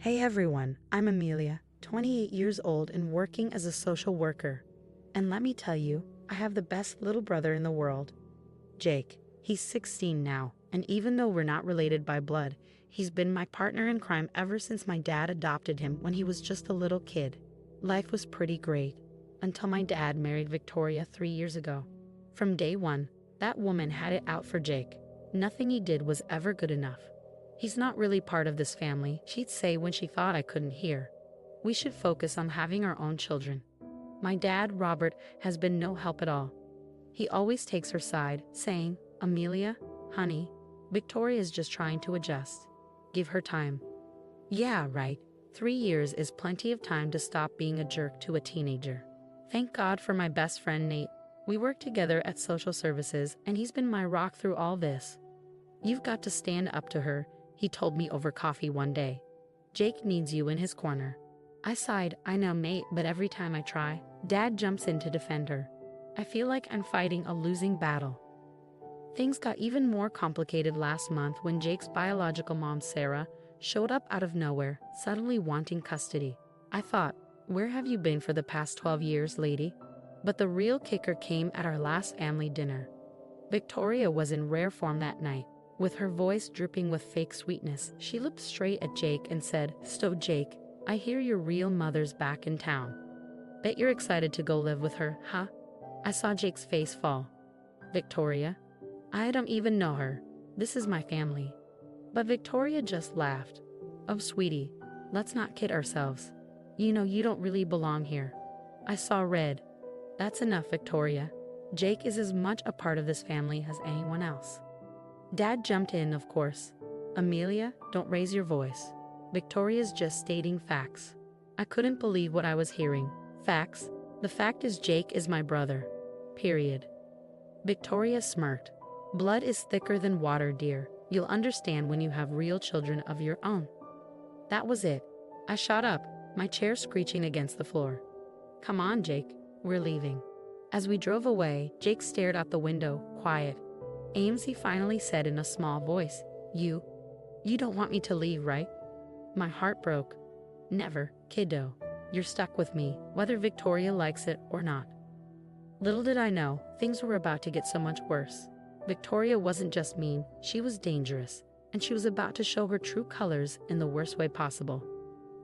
Hey everyone, I'm Amelia, 28 years old and working as a social worker. And let me tell you, I have the best little brother in the world. Jake. He's 16 now, and even though we're not related by blood, he's been my partner in crime ever since my dad adopted him when he was just a little kid. Life was pretty great, until my dad married Victoria 3 years ago. From day one, that woman had it out for Jake. Nothing he did was ever good enough. He's not really part of this family, she'd say when she thought I couldn't hear. We should focus on having our own children. My dad, Robert, has been no help at all. He always takes her side, saying, "Amelia, honey, Victoria's just trying to adjust. Give her time." Yeah, right. 3 years is plenty of time to stop being a jerk to a teenager. Thank God for my best friend Nate. We work together at social services, and he's been my rock through all this. "You've got to stand up to her," he told me over coffee one day. "Jake needs you in his corner." I sighed, "I know, mate, but every time I try, Dad jumps in to defend her. I feel like I'm fighting a losing battle." Things got even more complicated last month when Jake's biological mom, Sarah, showed up out of nowhere, suddenly wanting custody. I thought, where have you been for the past 12 years, lady? But the real kicker came at our last family dinner. Victoria was in rare form that night. With her voice dripping with fake sweetness, she looked straight at Jake and said, "So Jake, I hear your real mother's back in town. Bet you're excited to go live with her, huh?" I saw Jake's face fall. "Victoria? I don't even know her. This is my family." But Victoria just laughed. "Oh, sweetie, let's not kid ourselves. You know you don't really belong here." I saw red. "That's enough, Victoria. Jake is as much a part of this family as anyone else." Dad jumped in, of course. "Amelia, don't raise your voice. Victoria's just stating facts." I couldn't believe what I was hearing. Facts? The fact is Jake is my brother. Period. Victoria smirked. "Blood is thicker than water, dear. You'll understand when you have real children of your own." That was it. I shot up, my chair screeching against the floor. "Come on, Jake, we're leaving." As we drove away, Jake stared out the window, quiet. "Ames," he finally said in a small voice, You don't want me to leave, right?" My heart broke. "Never, kiddo. You're stuck with me, whether Victoria likes it or not." Little did I know, things were about to get so much worse. Victoria wasn't just mean, she was dangerous, and she was about to show her true colors in the worst way possible.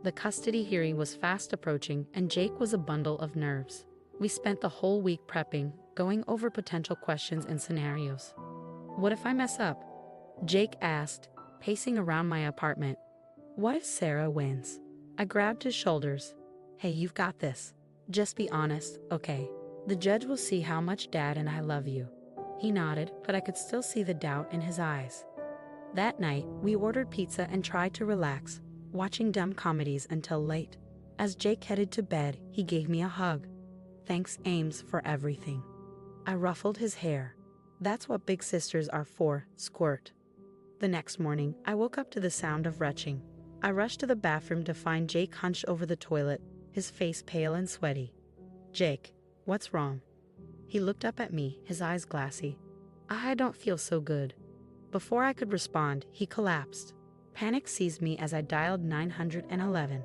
The custody hearing was fast approaching, and Jake was a bundle of nerves. We spent the whole week prepping, going over potential questions and scenarios. "What if I mess up?" Jake asked, pacing around my apartment. "What if Sarah wins?" I grabbed his shoulders. "Hey, you've got this. Just be honest, okay? The judge will see how much Dad and I love you." He nodded, but I could still see the doubt in his eyes. That night, we ordered pizza and tried to relax, watching dumb comedies until late. As Jake headed to bed, he gave me a hug. "Thanks, Ames, for everything." I ruffled his hair. "That's what big sisters are for, squirt." The next morning, I woke up to the sound of retching. I rushed to the bathroom to find Jake hunched over the toilet, his face pale and sweaty. "Jake, what's wrong?" He looked up at me, his eyes glassy. "I don't feel so good." Before I could respond, he collapsed. Panic seized me as I dialed 911.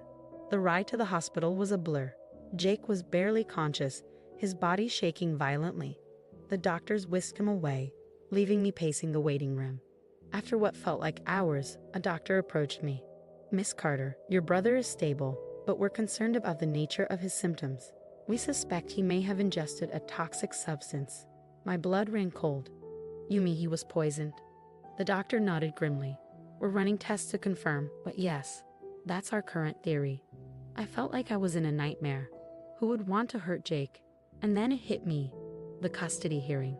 The ride to the hospital was a blur. Jake was barely conscious, his body shaking violently. The doctors whisked him away, leaving me pacing the waiting room. After what felt like hours, a doctor approached me. "Miss Carter, your brother is stable, but we're concerned about the nature of his symptoms. We suspect he may have ingested a toxic substance." My blood ran cold. "You mean he was poisoned?" The doctor nodded grimly. "We're running tests to confirm, but yes, that's our current theory." I felt like I was in a nightmare. Who would want to hurt Jake? And then it hit me. The custody hearing.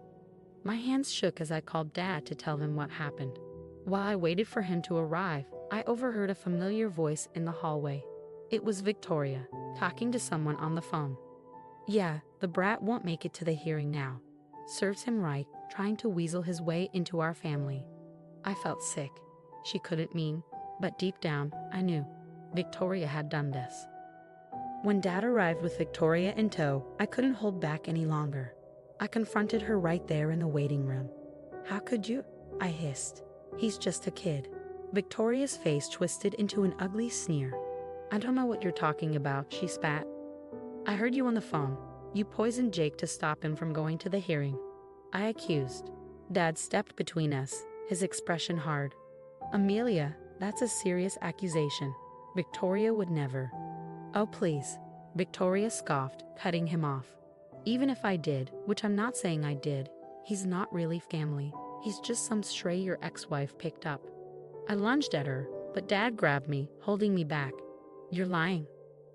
My hands shook as I called Dad to tell him what happened. While I waited for him to arrive, I overheard a familiar voice in the hallway. It was Victoria, talking to someone on the phone. "Yeah, the brat won't make it to the hearing now. Serves him right, trying to weasel his way into our family." I felt sick. She couldn't mean, but deep down, I knew. Victoria had done this. When Dad arrived with Victoria in tow, I couldn't hold back any longer. I confronted her right there in the waiting room. "How could you?" I hissed. "He's just a kid." Victoria's face twisted into an ugly sneer. I don't know what you're talking about, she spat. I heard you on the phone. You poisoned Jake to stop him from going to the hearing. I accused. Dad stepped between us, his expression hard. Amelia, that's a serious accusation. Victoria would never. Oh, please. Victoria scoffed, cutting him off. Even if I did, which I'm not saying I did, he's not really family. He's just some stray your ex-wife picked up. I lunged at her, but Dad grabbed me, holding me back. You're lying.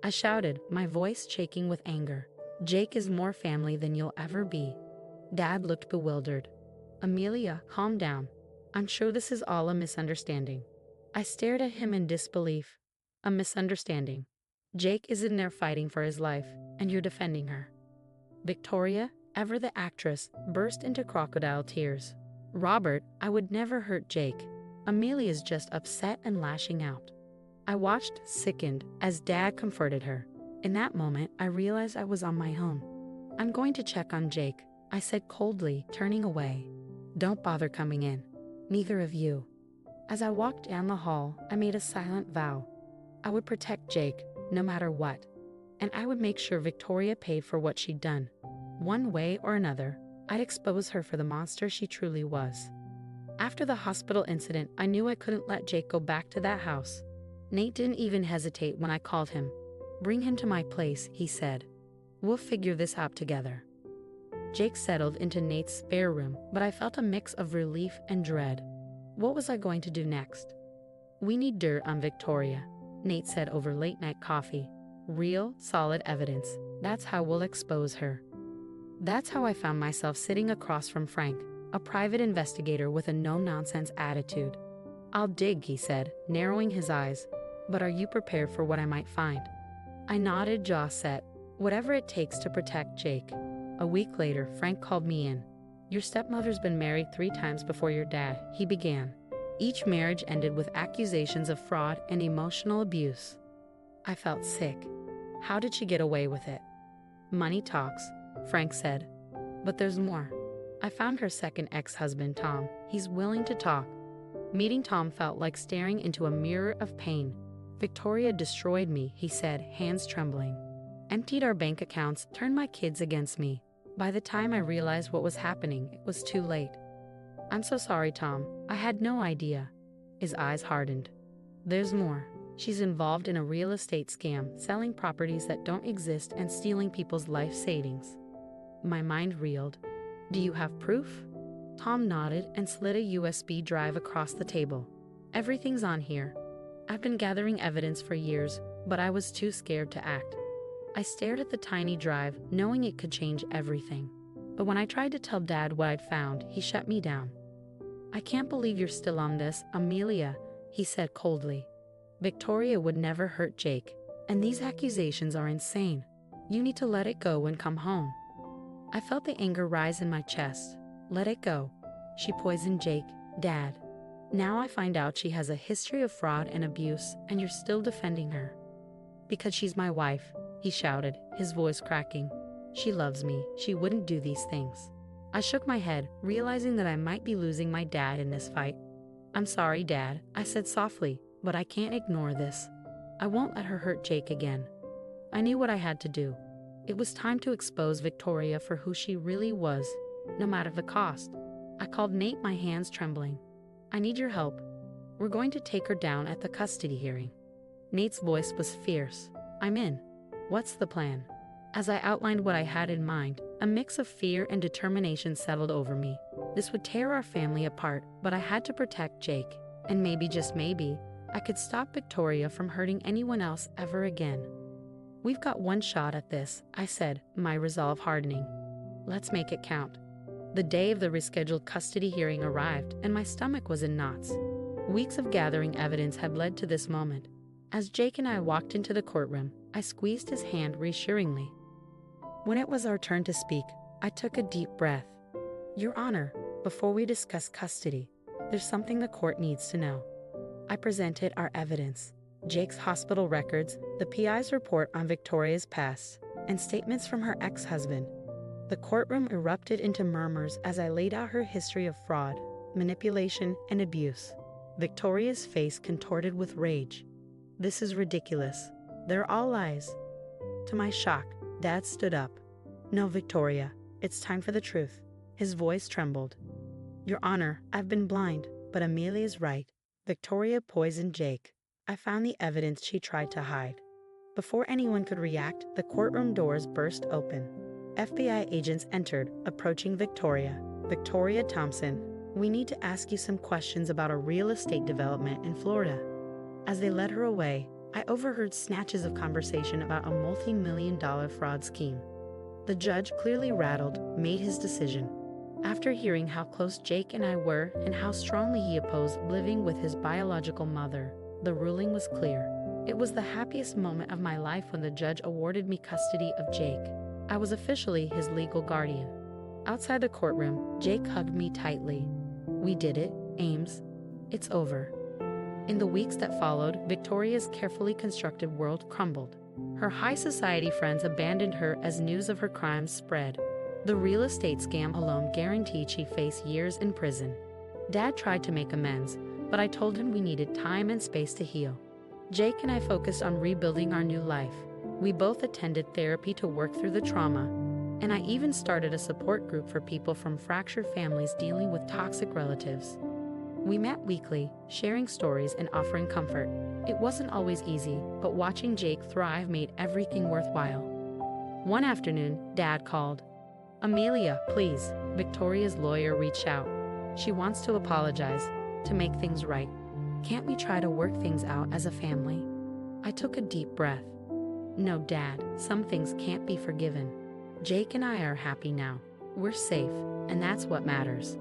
I shouted, my voice shaking with anger. Jake is more family than you'll ever be. Dad looked bewildered. Amelia, calm down. I'm sure this is all a misunderstanding. I stared at him in disbelief. A misunderstanding. Jake is in there fighting for his life, and you're defending her. Victoria, ever the actress, burst into crocodile tears. Robert, I would never hurt Jake. Amelia's just upset and lashing out. I watched, sickened, as Dad comforted her. In that moment, I realized I was on my own. I'm going to check on Jake, I said coldly, turning away. Don't bother coming in. Neither of you. As I walked down the hall, I made a silent vow. I would protect Jake, no matter what. And I would make sure Victoria paid for what she'd done. One way or another, I'd expose her for the monster she truly was. After the hospital incident, I knew I couldn't let Jake go back to that house. Nate didn't even hesitate when I called him. Bring him to my place, he said. We'll figure this out together. Jake settled into Nate's spare room, but I felt a mix of relief and dread. What was I going to do next? We need dirt on Victoria, Nate said over late-night coffee. Real, solid evidence. That's how we'll expose her. That's how I found myself sitting across from Frank, a private investigator with a no-nonsense attitude. I'll dig, he said, narrowing his eyes. But are you prepared for what I might find? I nodded, jaw set. Whatever it takes to protect Jake. A week later, Frank called me in. Your stepmother's been married 3 times before your dad, he began. Each marriage ended with accusations of fraud and emotional abuse. I felt sick. How did she get away with it? Money talks, Frank said. But there's more. I found her second ex-husband, Tom. He's willing to talk. Meeting Tom felt like staring into a mirror of pain. Victoria destroyed me, he said, hands trembling. Emptied our bank accounts, turned my kids against me. By the time I realized what was happening, it was too late. I'm so sorry, Tom. I had no idea. His eyes hardened. There's more. She's involved in a real estate scam, selling properties that don't exist and stealing people's life savings. My mind reeled. Do you have proof? Tom nodded and slid a USB drive across the table. Everything's on here. I've been gathering evidence for years, but I was too scared to act. I stared at the tiny drive, knowing it could change everything. But when I tried to tell Dad what I'd found, he shut me down. I can't believe you're still on this, Amelia, he said coldly. Victoria would never hurt Jake, and these accusations are insane. You need to let it go and come home. I felt the anger rise in my chest. Let it go. She poisoned Jake, Dad. Now I find out she has a history of fraud and abuse, and you're still defending her. Because she's my wife, he shouted, his voice cracking. She loves me. She wouldn't do these things. I shook my head, realizing that I might be losing my dad in this fight. I'm sorry, Dad, I said softly, but I can't ignore this. I won't let her hurt Jake again. I knew what I had to do. It was time to expose Victoria for who she really was, no matter the cost. I called Nate, my hands trembling. I need your help. We're going to take her down at the custody hearing. Nate's voice was fierce. I'm in. What's the plan? As I outlined what I had in mind, a mix of fear and determination settled over me. This would tear our family apart, but I had to protect Jake. And maybe, just maybe, I could stop Victoria from hurting anyone else ever again. We've got one shot at this, I said, my resolve hardening. Let's make it count. The day of the rescheduled custody hearing arrived, and my stomach was in knots. Weeks of gathering evidence had led to this moment. As Jake and I walked into the courtroom, I squeezed his hand reassuringly. When it was our turn to speak, I took a deep breath. Your Honor, before we discuss custody, there's something the court needs to know. I presented our evidence. Jake's hospital records, the PI's report on Victoria's past, and statements from her ex-husband. The courtroom erupted into murmurs as I laid out her history of fraud, manipulation, and abuse. Victoria's face contorted with rage. This is ridiculous. They're all lies. To my shock, Dad stood up. No, Victoria, it's time for the truth. His voice trembled. Your Honor, I've been blind, but Amelia's right. Victoria poisoned Jake. I found the evidence she tried to hide. Before anyone could react, the courtroom doors burst open. FBI agents entered, approaching Victoria. Victoria Thompson, we need to ask you some questions about a real estate development in Florida. As they led her away, I overheard snatches of conversation about a multi-million-dollar fraud scheme. The judge, clearly rattled, made his decision. After hearing how close Jake and I were and how strongly he opposed living with his biological mother, the ruling was clear. It was the happiest moment of my life when the judge awarded me custody of Jake. I was officially his legal guardian. Outside the courtroom, Jake hugged me tightly. We did it, Ames. It's over. In the weeks that followed, Victoria's carefully constructed world crumbled. Her high society friends abandoned her as news of her crimes spread. The real estate scam alone guaranteed she'd face years in prison. Dad tried to make amends, but I told him we needed time and space to heal. Jake and I focused on rebuilding our new life. We both attended therapy to work through the trauma, and I even started a support group for people from fractured families dealing with toxic relatives. We met weekly, sharing stories and offering comfort. It wasn't always easy, but watching Jake thrive made everything worthwhile. One afternoon, Dad called. Amelia, please. Victoria's lawyer reached out. She wants to apologize, to make things right. Can't we try to work things out as a family? I took a deep breath. No, Dad, some things can't be forgiven. Jake and I are happy now. We're safe, and that's what matters.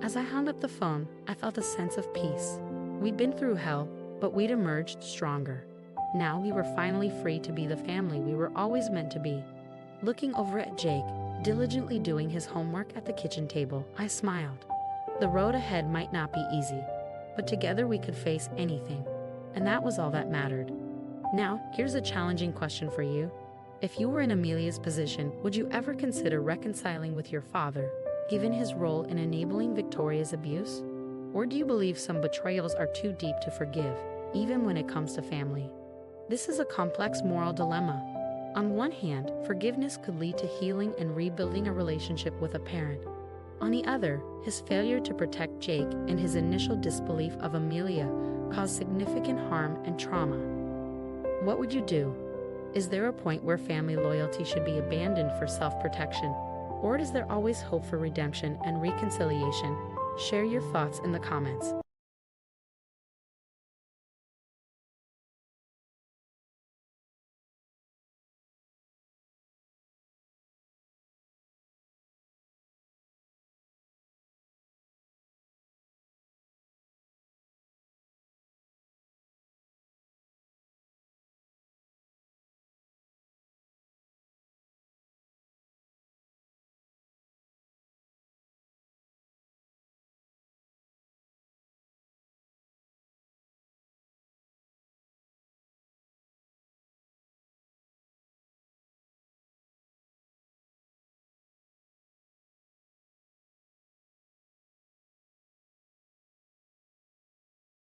As I hung up the phone, I felt a sense of peace. We'd been through hell, but we'd emerged stronger. Now we were finally free to be the family we were always meant to be. Looking over at Jake, diligently doing his homework at the kitchen table, I smiled. The road ahead might not be easy, but together we could face anything, and that was all that mattered. Now, here's a challenging question for you. If you were in Amelia's position, would you ever consider reconciling with your father, given his role in enabling Victoria's abuse? Or do you believe some betrayals are too deep to forgive, even when it comes to family? This is a complex moral dilemma. On one hand, forgiveness could lead to healing and rebuilding a relationship with a parent. On the other, his failure to protect Jake and his initial disbelief of Amelia caused significant harm and trauma. What would you do? Is there a point where family loyalty should be abandoned for self-protection? Or is there always hope for redemption and reconciliation? Share your thoughts in the comments.